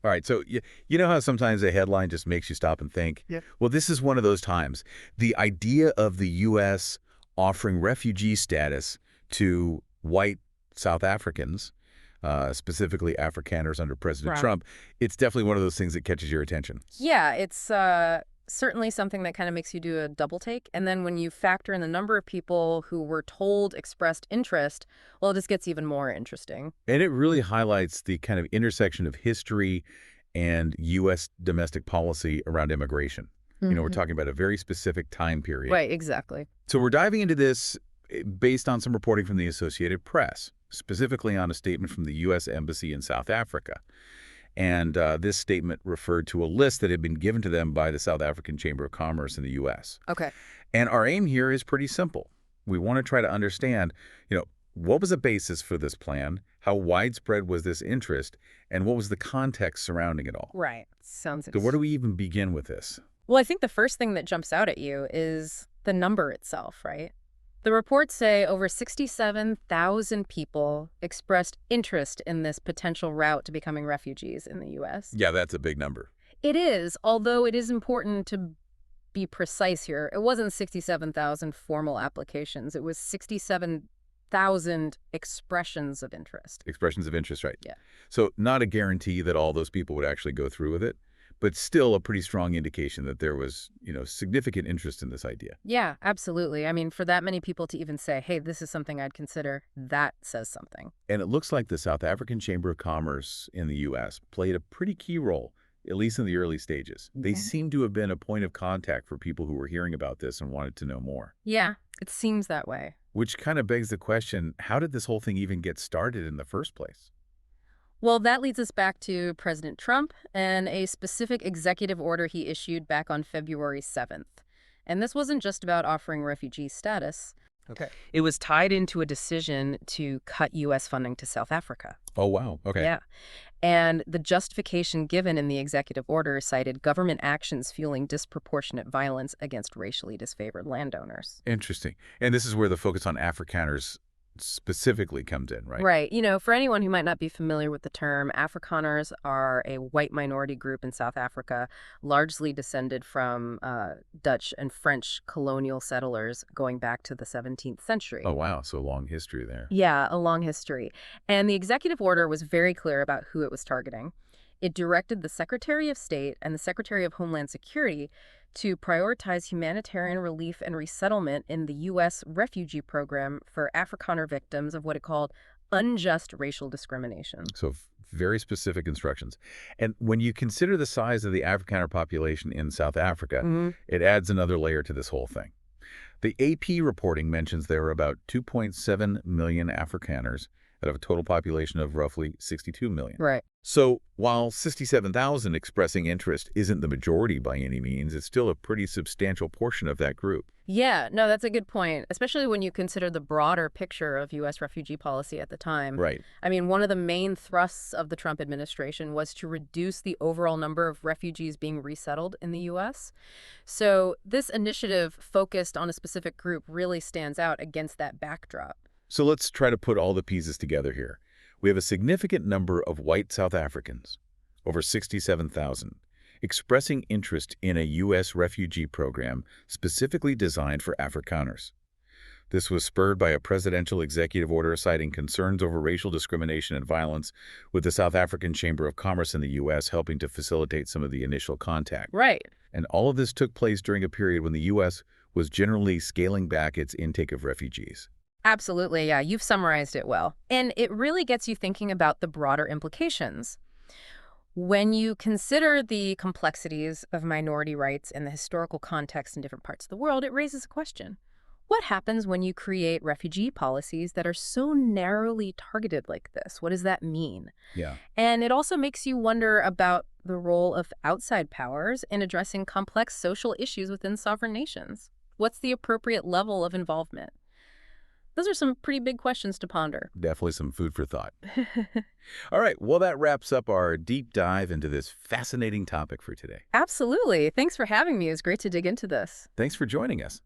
All right, so you know how sometimes a headline just makes you stop and think? Yeah. Well, this is one of those times. The idea of the U.S. offering refugee status to white South Africans, specifically Afrikaners under President Right. Trump, it's definitely one of those things that catches your attention. Yeah, it's certainly something that kind of makes you do a double take. And then when you factor in the number of people who were told expressed interest, well, it just gets even more interesting. And it really highlights the kind of intersection of history and U.S. domestic policy around immigration. We're Hmm. talking about a very specific time period. Right, exactly. So we're diving into this based on some reporting from the Associated Press, specifically on a statement from the U.S. Embassy in South Africa. And this statement referred to a list that had been given to them by the South African Chamber of Commerce in the U.S. Okay. And our aim here is pretty simple. We want to try to understand, what was the basis for this plan? How widespread was this interest? And what was the context surrounding it all? Right. Sounds So where do we even begin with this? Well, I think the first thing that jumps out at you is the number itself, right? The reports say over 67,000 people expressed interest in this potential route to becoming refugees in the U.S. Yeah, that's a big number. It is, although it is important to be precise here. It wasn't 67,000 formal applications. It was 67,000 expressions of interest. Expressions of interest, right? Yeah. So not a guarantee that all those people would actually go through with it, but still a pretty strong indication that there was, significant interest in this idea. Yeah, absolutely. I mean, for that many people to even say, hey, this is something I'd consider, that says something. And it looks like the South African Chamber of Commerce in the U.S. played a pretty key role, at least in the early stages. They Okay. seem to have been a point of contact for people who were hearing about this and wanted to know more. Yeah, it seems that way. Which kind of begs the question, how did this whole thing even get started in the first place? Well, that leads us back to President Trump and a specific executive order he issued back on February 7th. And this wasn't just about offering refugee status. Okay. It was tied into a decision to cut U.S. funding to South Africa. Oh, wow. Okay. Yeah. And the justification given in the executive order cited government actions fueling disproportionate violence against racially disfavored landowners. Interesting. And this is where the focus on Afrikaners specifically comes in, right? Right. For anyone who might not be familiar with the term, Afrikaners are a white minority group in South Africa, largely descended from Dutch and French colonial settlers going back to the 17th century. Oh, wow. So long history there. Yeah, a long history. And the executive order was very clear about who it was targeting. It directed the Secretary of State and the Secretary of Homeland Security to prioritize humanitarian relief and resettlement in the U.S. refugee program for Afrikaner victims of what it called unjust racial discrimination. So very specific instructions. And when you consider the size of the Afrikaner population in South Africa, Hmm. it adds another layer to this whole thing. The AP reporting mentions there are about 2.7 million Afrikaners out of a total population of roughly 62 million. Right. So while 67,000 expressing interest isn't the majority by any means, it's still a pretty substantial portion of that group. Yeah, no, that's a good point, especially when you consider the broader picture of U.S. refugee policy at the time. Right. I mean, one of the main thrusts of the Trump administration was to reduce the overall number of refugees being resettled in the U.S. So this initiative focused on a specific group really stands out against that backdrop. So let's try to put all the pieces together here. We have a significant number of white South Africans, over 67,000, expressing interest in a U.S. refugee program specifically designed for Afrikaners. This was spurred by a presidential executive order citing concerns over racial discrimination and violence, with the South African Chamber of Commerce in the U.S. helping to facilitate some of the initial contact. Right. And all of this took place during a period when the U.S. was generally scaling back its intake of refugees. Absolutely, yeah, you've summarized it well. And it really gets you thinking about the broader implications. When you consider the complexities of minority rights and the historical context in different parts of the world, it raises a question. What happens when you create refugee policies that are so narrowly targeted like this? What does that mean? Yeah. And it also makes you wonder about the role of outside powers in addressing complex social issues within sovereign nations. What's the appropriate level of involvement? Those are some pretty big questions to ponder. Definitely some food for thought. All right, well, that wraps up our deep dive into this fascinating topic for today. Absolutely. Thanks for having me. It was great to dig into this. Thanks for joining us.